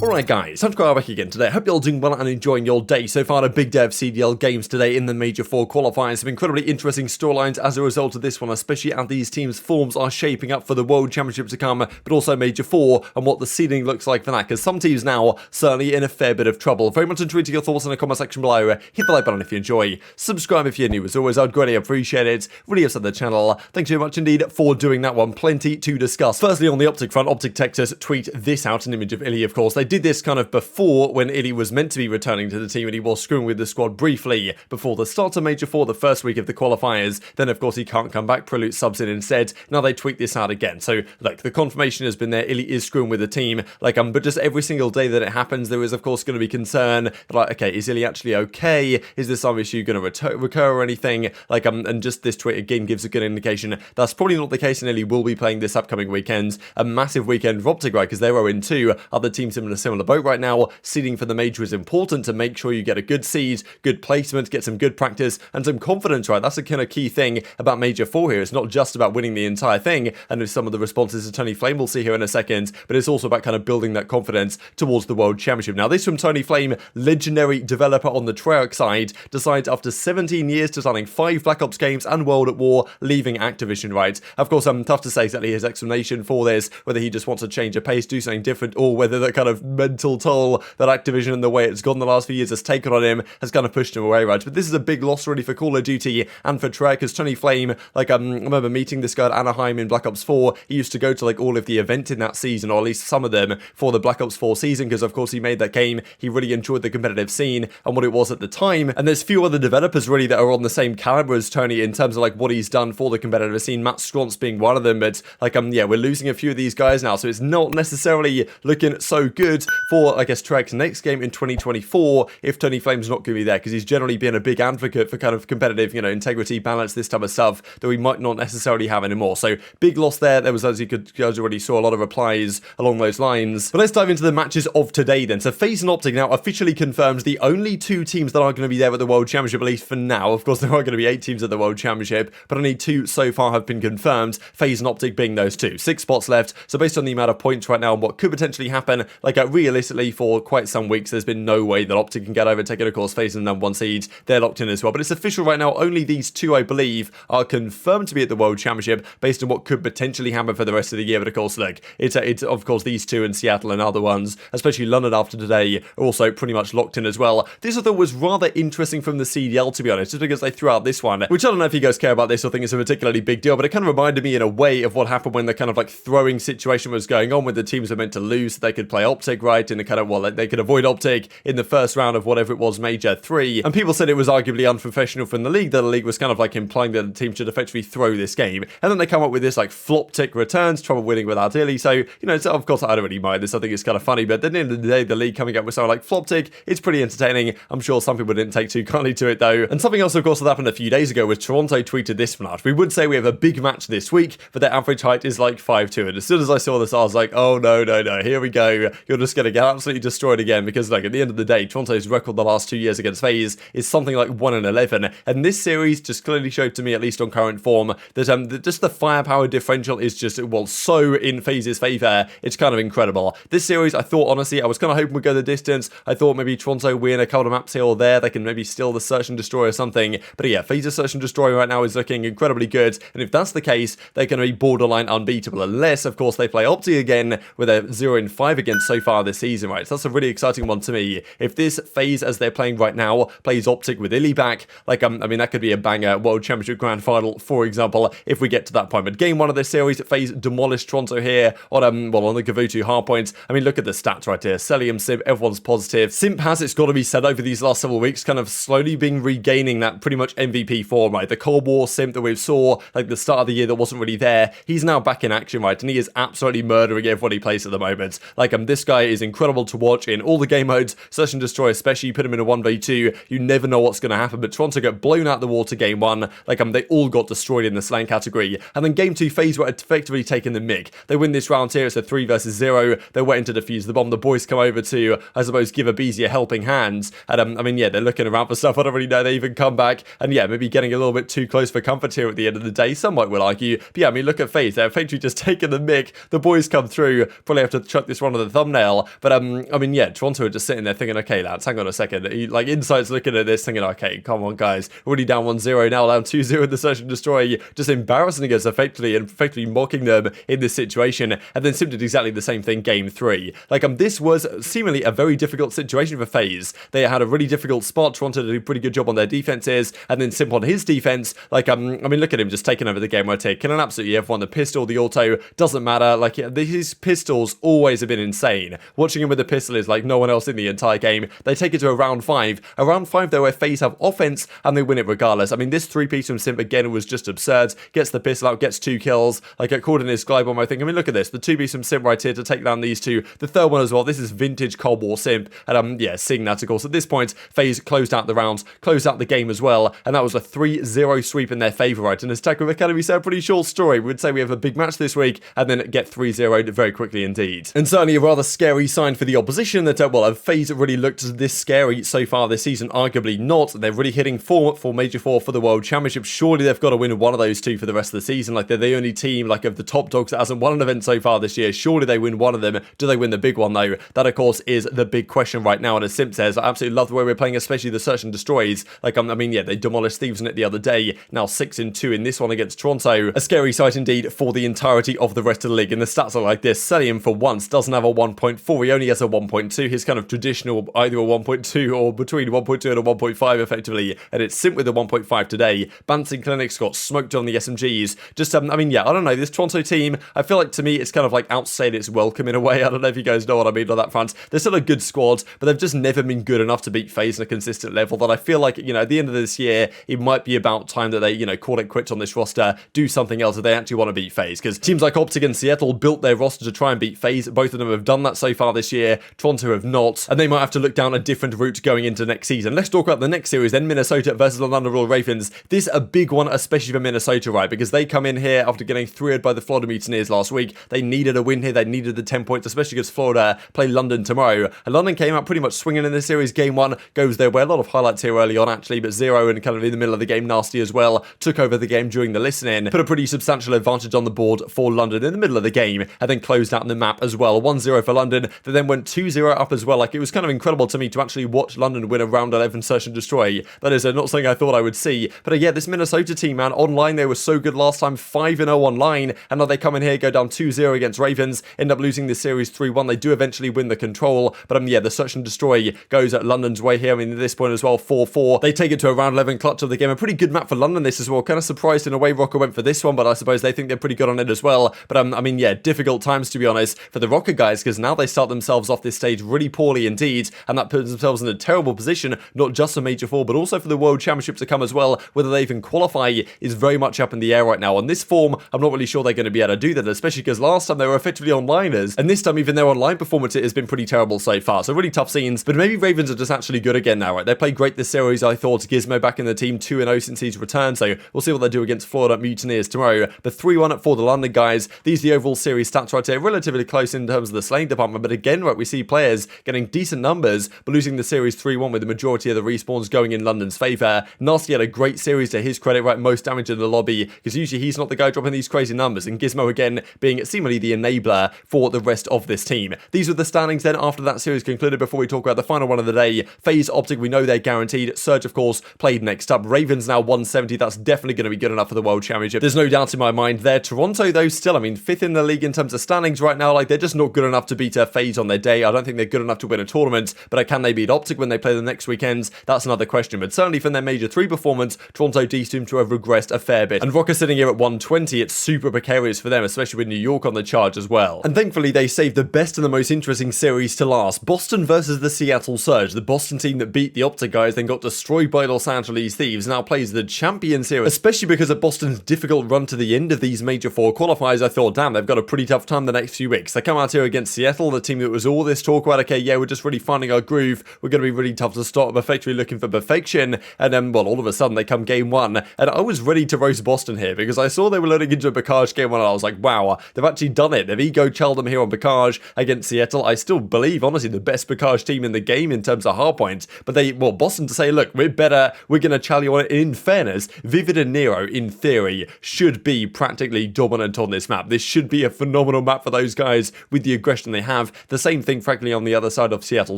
Alright guys, time to go back again today. Hope you're all doing well and enjoying your day. So far, a big day of CDL games today in the Major 4 qualifiers. Some incredibly interesting storylines as a result of this one, especially how these teams' forms are shaping up for the World Championship to come, but also Major 4 and what the seeding looks like for that, because some teams now certainly in a fair bit of trouble. Very much enjoying your thoughts in the comment section below. Hit the like button if you enjoy. Subscribe if you're new. As always, I'd greatly appreciate it. Really upset the channel. Thanks very much indeed for doing that one. Plenty to discuss. Firstly, on the OpTic front, OpTic Texas tweet this out, an image of iLLeY, of course. They did this kind of before when iLLeY was meant to be returning to the team, and he was screwing with the squad briefly before the start of Major 4, the first week of the qualifiers. Then, of course, he can't come back. Prelude subs in instead. Now they tweet this out again. So, like, the confirmation has been there. iLLeY is screwing with the team. Like, but just every single day that it happens, there is, of course, going to be concern. But, like, okay, is iLLeY actually okay? Is there some issue going to recur or anything? Like, and just this tweet again gives a good indication that's probably not the case, and iLLeY will be playing this upcoming weekend. A massive weekend for OpTic, right? Because they're 0-2. Other teams in a similar boat right now. Seeding for the major is important to make sure you get a good seed, good placement, get some good practice, and some confidence, right? That's a kind of key thing about Major 4 here. It's not just about winning the entire thing, and there's some of the responses to Tony Flame we'll see here in a second, but it's also about kind of building that confidence towards the World Championship. Now, this from Tony Flame, legendary developer on the Treyarch side, decides after 17 years designing 5 Black Ops games and World at War, leaving Activision, right? Of course, tough to say exactly his explanation for this, whether he just wants to change a pace, do something different, or whether that kind of mental toll that Activision and the way it's gone the last few years has taken on him has kind of pushed him away, right? But this is a big loss really for Call of Duty and for Treyarch, because Tony Flame, like, I remember meeting this guy at Anaheim in Black Ops 4. He used to go to like all of the events in that season, or at least some of them, for the Black Ops 4 season, because of course he made that game. He really enjoyed the competitive scene and what it was at the time, and there's few other developers really that are on the same caliber as Tony in terms of like what he's done for the competitive scene, Matt Sconce being one of them. But like, yeah, we're losing a few of these guys now, so it's not necessarily looking so good for, I guess, Treyarch's next game in 2024 if Tony Flame's not going to be there, because he's generally been a big advocate for kind of competitive, you know, integrity, balance, this type of stuff that we might not necessarily have anymore. So big loss there. There was, as you guys already saw, a lot of replies along those lines. But let's dive into the matches of today then. So FaZe and OpTic now officially confirms the only 2 teams that are going to be there at the World Championship, at least for now. Of course, there are going to be 8 teams at the World Championship, but only 2 so far have been confirmed, FaZe and OpTic being those 2. 6 spots left. So based on the amount of points right now and what could potentially happen, like, realistically for quite some weeks, there's been no way that OpTic can get overtaken. Of course, FaZe and number 1 seed, they're locked in as well. But it's official right now. Only these 2, I believe, are confirmed to be at the World Championship based on what could potentially happen for the rest of the year. But of course, look, it's of course these 2 in Seattle and other ones, especially London after today, are also pretty much locked in as well. This I thought was rather interesting from the CDL, to be honest, just because they threw out this one, which I don't know if you guys care about this or think it's a particularly big deal, but it kind of reminded me in a way of what happened when the kind of like throwing situation was going on, when the teams were meant to lose so they could play OpTic, right? And the kind of, well, they could avoid OpTic in the first round of whatever it was, Major 3. And people said it was arguably unprofessional from the league, that the league was kind of like implying that the team should effectively throw this game. And then they come up with this like FlopTic returns, trouble winning without iLLeY. So, you know, of course, I don't really mind this. I think it's kind of funny, but at the end of the day, the league coming up with something like FlopTic, it's pretty entertaining. I'm sure some people didn't take too kindly to it though. And something else, of course, that happened a few days ago was Toronto tweeted this one out. We would say we have a big match this week, but their average height is like 5'2". And as soon as I saw this, I was like, oh no, here we go. You're just going to get absolutely destroyed again, because like at the end of the day, Toronto's record the last 2 years against FaZe is something like 1-11. And this series just clearly showed to me, at least on current form, that just the firepower differential is just, well, so in FaZe's favor. It's kind of incredible. This series, I thought, honestly, I was kind of hoping we'd go the distance. I thought maybe Toronto win a couple of maps here or there. They can maybe steal the Search and Destroy or something. But yeah, FaZe's Search and Destroy right now is looking incredibly good. And if that's the case, they're going to be borderline unbeatable. Unless, of course, they play OpTic again with a 0-5 against so far this season, right? So that's a really exciting one to me. If this FaZe, as they're playing right now, plays OpTic with iLLeY back, like, I mean, that could be a banger World Championship Grand Final, for example, if we get to that point. But game 1 of this series, FaZe demolished Toronto here on, well, on the Gavutu hardpoint. I mean, look at the stats right here. Cellium, Simp, everyone's positive. Simp has, it's got to be said, over these last several weeks, kind of slowly been regaining that pretty much MVP form, right? The Cold War Simp that we saw, like, the start of the year that wasn't really there, he's now back in action, right? And he is absolutely murdering everybody he plays at the moment. Like, this guy is incredible to watch in all the game modes, Search and Destroy especially. You put him in a 1v2, you never know what's going to happen. But Toronto got blown out the water game 1, like, they all got destroyed in the slang category. And then game 2, FaZe were effectively taking the mick. They win this round here, it's a 3 versus 0. They're waiting to defuse the bomb. The boys come over to, I suppose, give aBeZy a helping hand. And I mean, yeah, they're looking around for stuff. I don't really know they even come back. And yeah, maybe getting a little bit too close for comfort here at the end of the day. Some might will argue. But yeah, I mean, look at FaZe. They're effectively just taking the mick. The boys come through. Probably have to chuck this one on the thumbnail. well. But I mean, yeah, Toronto are just sitting there thinking, okay, lads, hang on a second. Like, Insight's looking at this thinking, okay, come on, guys, already down 1-0, now down 2-0 in the Search and Destroy, just embarrassing us effectively mocking them in this situation. And then Simp did exactly the same thing game 3. Like, this was seemingly a very difficult situation for FaZe. They had a really difficult spot. Toronto did a pretty good job on their defenses, and then Simp on his defense. Like, I mean, look at him just taking over the game right here, killing absolutely everyone. The pistol, the auto, doesn't matter. Like, his pistols always have been insane. Watching him with the pistol is like no one else in the entire game. They take it to a round 5. A round 5, though, where FaZe have offense, and they win it regardless. I mean, this 3-piece from Simp, again, was just absurd. Gets the pistol out, gets 2 kills. Like, at called in his glide bomb, I think. I mean, look at this. The 2-piece from Simp right here to take down these two. The third one as well. This is vintage Cold War Simp. And, yeah, seeing that, of course, at this point, FaZe closed out the rounds, closed out the game as well. And that was a 3-0 sweep in their favour, right? And as Tactical Academy said, a pretty short story. We'd say we have a big match this week, and then get 3-0'd very quickly indeed. And certainly a rather scary sign for the opposition that, well, FaZe really looked this scary so far this season. Arguably not. They're really hitting form for Major 4 for the World Championship. Surely they've got to win one of those two for the rest of the season. Like, they're the only team, like, of the top dogs that hasn't won an event so far this year. Surely they win one of them. Do they win the big one, though? That, of course, is the big question right now. And as Simp says, I absolutely love the way we're playing, especially the Search and Destroys. Like, I mean, yeah, they demolished Thieves in it the other day. Now 6-2 in this one against Toronto. A scary sight indeed for the entirety of the rest of the league. And the stats are like this. Cellium, for once, doesn't have a 1.4. He only has a 1.2. His kind of traditional, either a 1.2 or between 1.2 and a 1.5, effectively. And it's Simp with a 1.5 today. Bance and CleanX got smoked on the SMGs. Just, I mean, yeah, I don't know. This Toronto team, I feel like, to me, it's kind of like outstayed its welcome in a way. I don't know if you guys know what I mean on that front. They're still a good squad, but they've just never been good enough to beat FaZe on a consistent level. That I feel like, you know, at the end of this year, it might be about time that they, you know, call it quits on this roster, do something else if they actually want to beat FaZe. Because teams like OpTic and Seattle built their roster to try and beat FaZe. Both of them have done that so far this year. Toronto have not, and they might have to look down a different route going into next season. Let's talk about the next series then, Minnesota versus the London Royal Ravens. This is a big one, especially for Minnesota, right? Because they come in here after getting 3-0'd by the Florida Mutineers last week. They needed a win here. They needed the 10 points, especially because Florida play London tomorrow. And London came out pretty much swinging in this series. Game 1 goes their way. A lot of highlights here early on, actually, but 0 and kind of in the middle of the game, nasty as well. Took over the game during the listen-in. Put a pretty substantial advantage on the board for London in the middle of the game, and then closed out in the map as well. 1-0 for London. They then went 2-0 up as well. Like, it was kind of incredible to me to actually watch London win a round 11 Search and Destroy. That is not something I thought I would see. But yeah, this Minnesota team, man, online they were so good last time, 5-0 online, and now they come in here, go down 2-0 against Ravens, end up losing this series 3-1. They do eventually win the control, but yeah, the Search and Destroy goes at London's way here. I mean, at this point as well, 4-4. They take it to a round 11 clutch of the game. A pretty good map for London this as well. Kind of surprised in a way Rokkr went for this one, but I suppose they think they're pretty good on it as well. But I mean, yeah, difficult times to be honest for the Rokkr guys, because now they start themselves off this stage really poorly indeed, and that puts themselves in a terrible position, not just for Major 4, but also for the World Championship to come as well. Whether they even qualify is very much up in the air right now. On this form, I'm not really sure they're going to be able to do that, especially because last time they were effectively onliners, and this time even their online performance has been pretty terrible so far. So really tough scenes, but maybe Ravens are just actually good again now, right? They played great this series, I thought. Gizmo back in the team, 2-0 since he's returned, so we'll see what they do against Florida Mutineers tomorrow. But 3-1 for the London guys. These are the overall series stats right here, relatively close in terms of the slaying department, but again, right, we see players getting decent numbers, but losing the series 3-1 with the majority of the respawns going in London's favour. Nasty had a great series to his credit, right? Most damage in the lobby, because usually he's not the guy dropping these crazy numbers, and Gizmo again being seemingly the enabler for the rest of this team. These were the standings then after that series concluded. Before we talk about the final one of the day, FaZe OpTic, we know they're guaranteed. Surge, of course, played next up. Ravens now 170. That's definitely going to be good enough for the World Championship. There's no doubt in my mind there. Toronto, though, still, I mean, 5th in the league in terms of standings right now. Like, they're just not good enough to beat FaZe on their day. I don't think they're good enough to win a tournament, but can they beat OpTic when they play the next weekends? That's another question. But certainly from their Major 3 performance, Toronto do seem to have regressed a fair bit. And Rokkr sitting here at 120, it's super precarious for them, especially with New York on the charge as well. And thankfully, they saved the best and the most interesting series to last. Boston versus the Seattle Surge. The Boston team that beat the OpTic guys, then got destroyed by Los Angeles Thieves, now plays the champion series. Especially because of Boston's difficult run to the end of these Major 4 qualifiers, I thought, damn, they've got a pretty tough time the next few weeks. They come out here against Seattle, the team that was all this talk about, okay, yeah, we're just really finding our groove, we're going to be really tough to stop, effectively looking for perfection, and then, well, all of a sudden they come game 1, and I was ready to roast Boston here, because I saw they were loading into a Bacage game 1, and I was like, wow, they've actually done it. They've ego-challed them here on Bacage against Seattle. I still believe, honestly, the best Bacage team in the game in terms of hardpoints, but they, well, Boston to say, look, we're better, we're going to challenge on it. In fairness, Vivid and Nero, in theory, should be practically dominant on this map. This should be a phenomenal map for those guys with the aggression they have. have. The same thing, frankly, on the other side of Seattle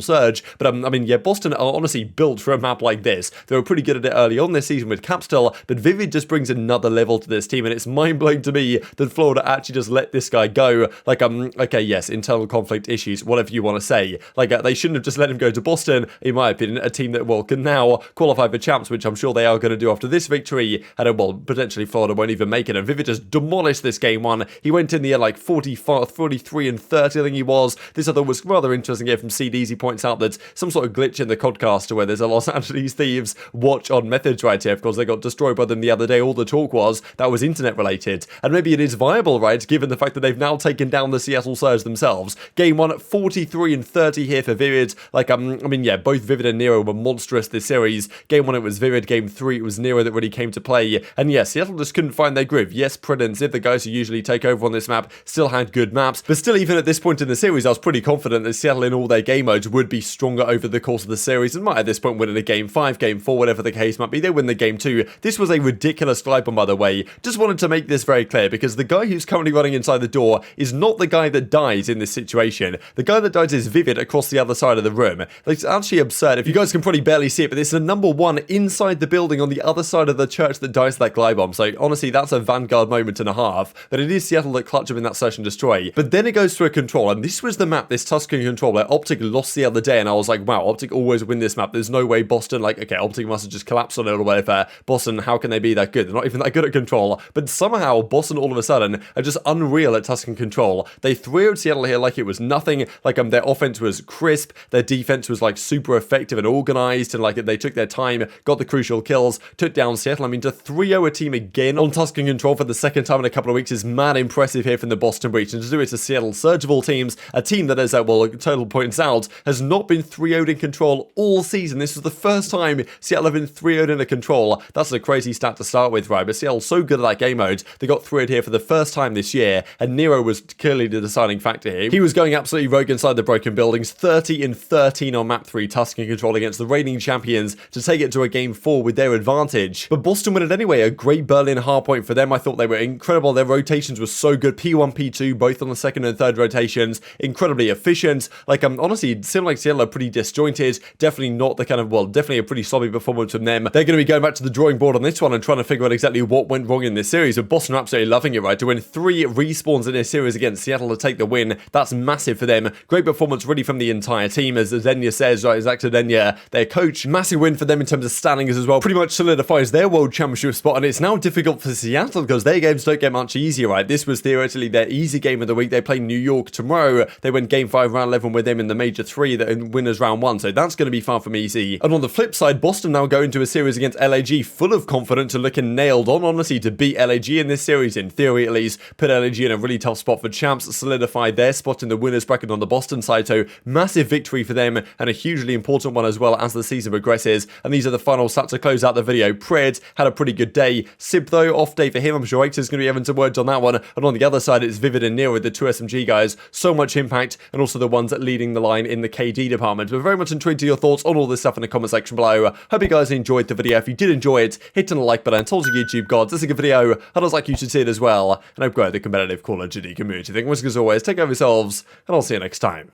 Surge. But, I mean, yeah, Boston are honestly built for a map like this. They were pretty good at it early on this season with Capsule, but Vivid just brings another level to this team, and it's mind-blowing to me that Florida actually just let this guy go. Like, okay, yes, internal conflict issues, whatever you want to say. Like, they shouldn't have just let him go to Boston, in my opinion, a team that, well, can now qualify for champs, which I'm sure they are going to do after this victory, and, well, potentially Florida won't even make it, and Vivid just demolished this game one. He went in the like 43 and 30, I think he was. This I thought was rather interesting here from CDs. He points out that some sort of glitch in the Codcaster where there's a Los Angeles Thieves watch on methods right here. Of course, they got destroyed by them the other day. All the talk was that was internet related, and maybe it is viable, right, given the fact that they've now taken down the Seattle Surge themselves. Game one, 43 and 30 here for Vivid. Like, I mean, yeah, both Vivid and Nero were monstrous this series. Game one, it was Vivid. Game three, it was Nero that really came to play. And yeah, Seattle just couldn't find their groove. Yes, Prudence, the guys who usually take over on this map, still had good maps, but still, even at this point in the series, I was pretty confident that Seattle in all their game modes would be stronger over the course of the series and might at this point win in a game 5, game 4, whatever the case might be. They win the game 2. This was a ridiculous glide bomb, by the way. Just wanted to make this very clear, because the guy who's currently running inside the door is not the guy that dies in this situation. The guy that dies is Vivid across the other side of the room. It's actually absurd. If you guys can probably barely see it, but this is a number 1 inside the building on the other side of the church that dies to that glide bomb. So honestly, that's a Vanguard moment and a half. But it is Seattle that clutch up in that search and destroy. But then it goes to a control, and this was the map, this Tuscan control, where OpTic lost the other day, and I was like, wow, OpTic always win this map. There's no way Boston, like, okay, OpTic must have just collapsed on it or whatever. Boston, how can they be that good? They're not even that good at control. But somehow, Boston all of a sudden are just unreal at Tuscan control. They 3-0'd Seattle here like it was nothing. Like, their offense was crisp, their defense was, like, super effective and organized, and, like, they took their time, got the crucial kills, took down Seattle. I mean, to 3-0 a team again on Tuscan control for the second time in a couple of weeks is mad impressive here from the Boston Breach, and to do it to Seattle Surge of all teams, a team that, as well, Total points out, has not been 3-0'd in control all season. This was the first time Seattle have been 3-0'd in a control. That's a crazy stat to start with, right? But Seattle's so good at that game mode, they got 3-0'd here for the first time this year, and Nero was clearly the deciding factor here. He was going absolutely rogue inside the broken buildings, 30 and 13 on map 3 Tuscan control against the reigning champions to take it to a game 4 with their advantage. But Boston win it anyway, a great Berlin hardpoint for them. I thought they were incredible. Their rotations were so good. P1, P2, both on the second and third rotations, incredibly efficient. Like, honestly, similar like Seattle are pretty disjointed. Definitely not the kind of, well, definitely a pretty sloppy performance from them. They're going to be going back to the drawing board on this one and trying to figure out exactly what went wrong in this series. But Boston are absolutely loving it, right? To win 3 respawns in this series against Seattle to take the win, that's massive for them. Great performance really from the entire team, as Zenya says, right? Zach Zenya, their coach. Massive win for them in terms of standings as well. Pretty much solidifies their world championship spot, and it's now difficult for Seattle because their games don't get much easier, right? This was theoretically their easy game of the week. They play New York tomorrow. They win game 5, round 11 with them in the major 3, in winners round 1, so that's going to be far from easy. And on the flip side, Boston now go into a series against LAG full of confidence and looking nailed on, honestly, to beat LAG in this series, in theory at least, put LAG in a really tough spot for champs, solidify their spot in the winners bracket on the Boston side, so massive victory for them and a hugely important one as well as the season progresses. And these are the final stats to close out the video. Pred had a pretty good day. Simp though, off day for him. I'm sure Hector's going to be having some words on that one. And on the other side, it's Vivid and Nero with the 2 SMG guys. So much impact, and also the ones leading the line in the KD department. We're very much intrigued to your thoughts on all this stuff in the comment section below. Hope you guys enjoyed the video. If you did enjoy it, hit on the like button. Told you YouTube gods, this is a good video. I'd also like you should see it as well. And I hope grow the competitive Call of Duty community. Thank you as always. Take care of yourselves, and I'll see you next time.